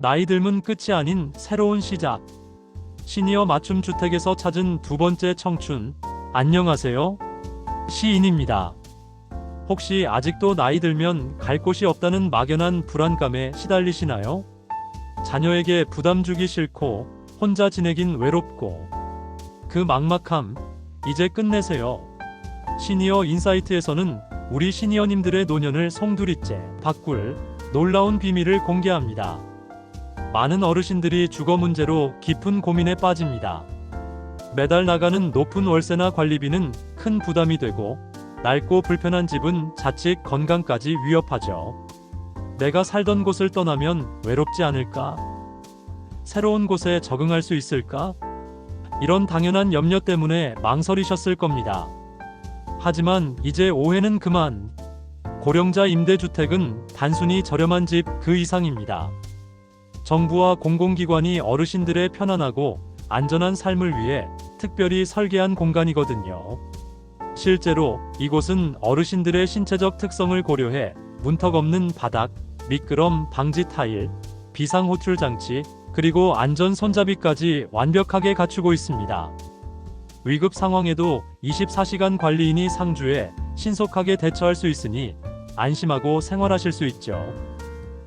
나이 들면 끝이 아닌 새로운 시작. 시니어 맞춤 주택에서 찾은 두 번째 청춘. 안녕하세요. 시인입니다. 혹시 아직도 나이 들면 갈 곳이 없다는 막연한 불안감에 시달리시나요? 자녀에게 부담 주기 싫고 혼자 지내긴 외롭고 그 막막함 이제 끝내세요. 시니어 인사이트에서는 우리 시니어님들의 노년을 송두리째 바꿀 놀라운 비밀을 공개합니다. 많은 어르신들이 주거 문제로 깊은 고민에 빠집니다. 매달 나가는 높은 월세나 관리비는 큰 부담이 되고 낡고 불편한 집은 자칫 건강까지 위협하죠. 내가 살던 곳을 떠나면 외롭지 않을까? 새로운 곳에 적응할 수 있을까? 이런 당연한 염려 때문에 망설이셨을 겁니다. 하지만 이제 오해는 그만. 고령자 임대주택은 단순히 저렴한 집 그 이상입니다. 정부와 공공기관이 어르신들의 편안하고 안전한 삶을 위해 특별히 설계한 공간이거든요. 실제로 이곳은 어르신들의 신체적 특성을 고려해 문턱 없는 바닥, 미끄럼 방지 타일, 비상 호출 장치, 그리고 안전 손잡이까지 완벽하게 갖추고 있습니다. 위급 상황에도 24시간 관리인이 상주해 신속하게 대처할 수 있으니 안심하고 생활하실 수 있죠.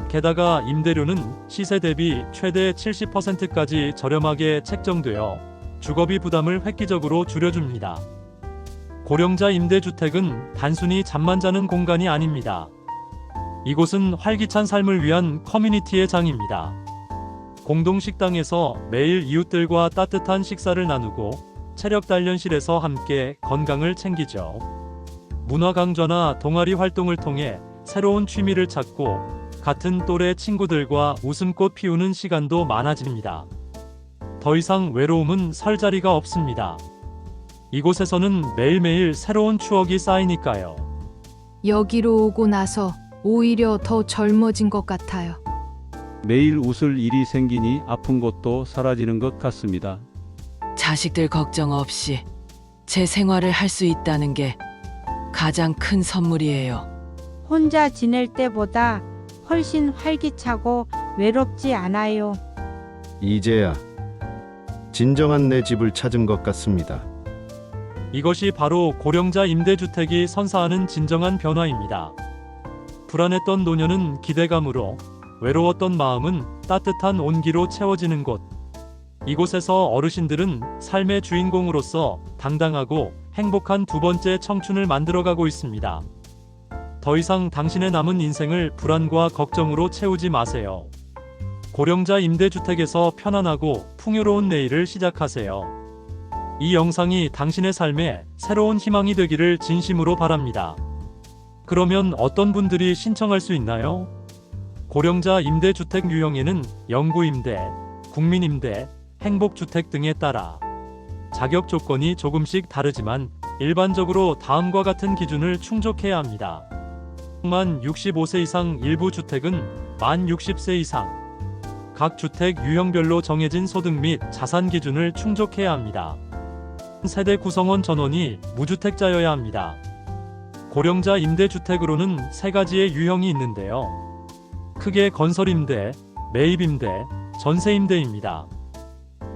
게다가 임대료는 시세 대비 최대 70%까지 저렴하게 책정되어 주거비 부담을 획기적으로 줄여줍니다. 고령자 임대주택은 단순히 잠만 자는 공간이 아닙니다. 이곳은 활기찬 삶을 위한 커뮤니티의 장입니다. 공동식당에서 매일 이웃들과 따뜻한 식사를 나누고 체력 단련실에서 함께 건강을 챙기죠. 문화 강좌나 동아리 활동을 통해 새로운 취미를 찾고 같은 또래 친구들과 웃음꽃 피우는 시간도 많아집니다. 더 이상 외로움은 설 자리가 없습니다. 이곳에서는 매일매일 새로운 추억이 쌓이니까요. 여기로 오고 나서 오히려 더 젊어진 것 같아요. 매일 웃을 일이 생기니 아픈 것도 사라지는 것 같습니다. 자식들 걱정 없이 제 생활을 할 수 있다는 게 가장 큰 선물이에요. 혼자 지낼 때보다 훨씬 활기차고 외롭지 않아요. 이제야 진정한 내 집을 찾은 것 같습니다. 이것이 바로 고령자 임대주택이 선사하는 진정한 변화입니다. 불안했던 노년은 기대감으로, 외로웠던 마음은 따뜻한 온기로 채워지는 곳. 이곳에서 어르신들은 삶의 주인공으로서 당당하고 행복한 두 번째 청춘을 만들어가고 있습니다. 더 이상 당신의 남은 인생을 불안과 걱정으로 채우지 마세요. 고령자 임대주택에서 편안하고 풍요로운 내일을 시작하세요. 이 영상이 당신의 삶에 새로운 희망이 되기를 진심으로 바랍니다. 그러면 어떤 분들이 신청할 수 있나요? 고령자 임대주택 유형에는 영구임대, 국민임대, 행복주택 등에 따라 자격 조건이 조금씩 다르지만 일반적으로 다음과 같은 기준을 충족해야 합니다. 만 65세 이상 일부 주택은 만 60세 이상. 각 주택 유형별로 정해진 소득 및 자산 기준을 충족해야 합니다. 세대 구성원 전원이 무주택자여야 합니다. 고령자 임대주택으로는 세 가지의 유형이 있는데요. 크게 건설임대, 매입임대, 전세임대입니다.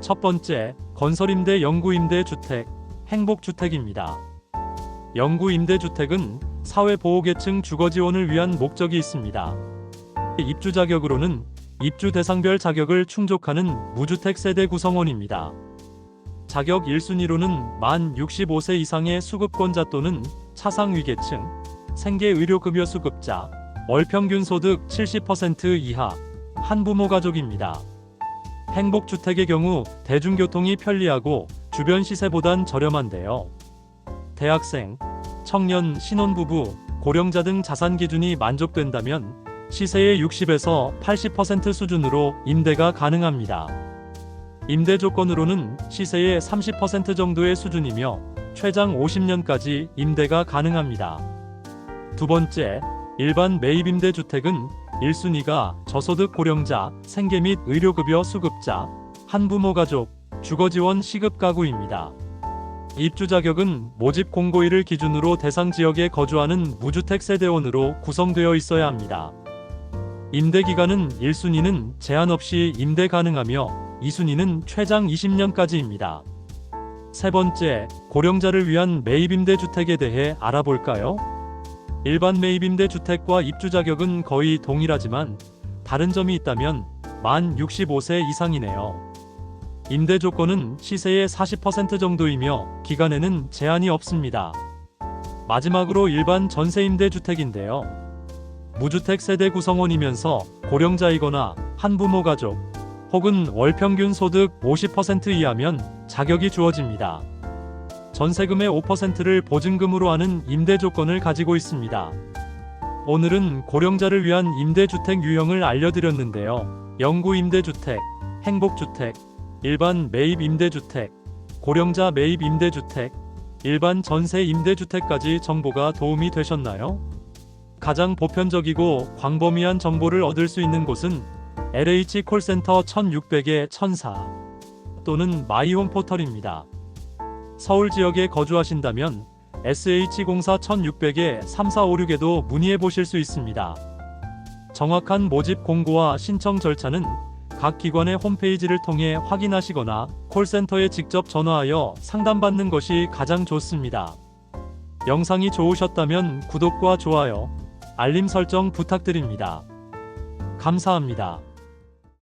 첫 번째, 건설임대 영구임대 주택, 행복주택입니다. 영구임대주택은 사회보호계층 주거지원을 위한 목적이 있습니다. 입주 자격으로는 입주 대상별 자격을 충족하는 무주택 세대 구성원입니다. 자격 1순위로는 만 65세 이상의 수급권자 또는 차상위계층, 생계의료급여 수급자, 월평균 소득 70% 이하, 한부모 가족입니다. 행복주택의 경우 대중교통이 편리하고 주변 시세보단 저렴한데요. 대학생, 청년, 신혼부부, 고령자 등 자산 기준이 만족된다면 시세의 60에서 80% 수준으로 임대가 가능합니다. 임대 조건으로는 시세의 30% 정도의 수준이며 최장 50년까지 임대가 가능합니다. 두 번째, 일반 매입임대주택은 1순위가 저소득 고령자, 생계 및 의료급여 수급자, 한부모 가족, 주거지원 시급가구입니다. 입주 자격은 모집 공고일을 기준으로 대상 지역에 거주하는 무주택 세대원으로 구성되어 있어야 합니다. 임대 기간은 1순위는 제한 없이 임대 가능하며 2순위는 최장 20년까지입니다. 세 번째, 고령자를 위한 매입임대주택에 대해 알아볼까요? 일반 매입임대주택과 입주 자격은 거의 동일하지만 다른 점이 있다면 만 65세 이상이네요. 임대 조건은 시세의 40% 정도이며 기간에는 제한이 없습니다. 마지막으로 일반 전세임대주택인데요. 무주택 세대 구성원이면서 고령자이거나 한부모 가족 혹은 월평균 소득 50% 이하면 자격이 주어집니다. 전세금의 5%를 보증금으로 하는 임대 조건을 가지고 있습니다. 오늘은 고령자를 위한 임대주택 유형을 알려드렸는데요. 영구 임대주택, 행복주택, 일반 매입 임대주택, 고령자 매입 임대주택, 일반 전세 임대주택까지 정보가 도움이 되셨나요? 가장 보편적이고 광범위한 정보를 얻을 수 있는 곳은 LH 콜센터 1600-1004 또는 마이홈 포털입니다. 서울 지역에 거주하신다면 SH04 1600-3456에도 문의해 보실 수 있습니다. 정확한 모집 공고와 신청 절차는 각 기관의 홈페이지를 통해 확인하시거나 콜센터에 직접 전화하여 상담받는 것이 가장 좋습니다. 영상이 좋으셨다면 구독과 좋아요, 알림 설정 부탁드립니다. 감사합니다.